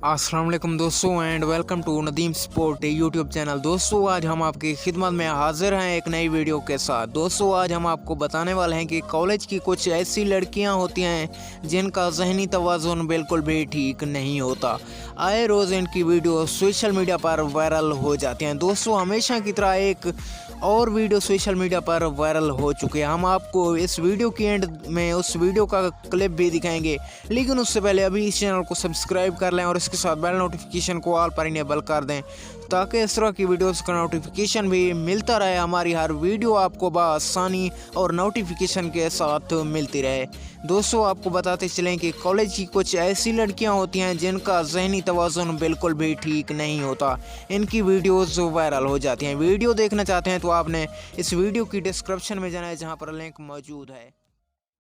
अस्सलाम वालेकुम दोस्तों and welcome to Nadeem sport YouTube channel. दोस्तों आज हम आपकी खिदमत में हाजिर हैं एक नई वीडियो के साथ। दोस्तों आज हम आपको बताने वाले हैं कि कॉलेज की कुछ ऐसी लड़कियां होती हैं जिनका जहनी तवाज़ुन बिल्कुल भी ठीक नहीं होता। आए रोज़ इनकी वीडियो सोशल मीडिया पर वायरल हो जाती हैं। दोस्तों हमेशा की तरह एक और वीडियो सोशल मीडिया पर वायरल हो चुकी है। हम आपको इस वीडियो की एंड में उस वीडियो का क्लिप भी दिखाएंगे, लेकिन उससे पहले अभी इस चैनल को सब्सक्राइब कर लें और इसके साथ बेल नोटिफिकेशन को ऑल पर इनेबल कर दें ताकि इस तरह की वीडियोस का नोटिफिकेशन भी मिलता रहे। हमारी हर वीडियो आपको बआसानी और नोटिफिकेशन के साथ मिलती रहे। दोस्तों आपको बताते चलें कि कॉलेज की कुछ ऐसी लड़कियां होती हैं जिनका जहनी तवाज़ुन बिल्कुल भी ठीक नहीं होता। इनकी वीडियोस वायरल हो जाती हैं। वीडियो देखना चाहते हैं तो आपने इस वीडियो की डिस्क्रिप्शन में जाना है जहां पर लिंक मौजूद है।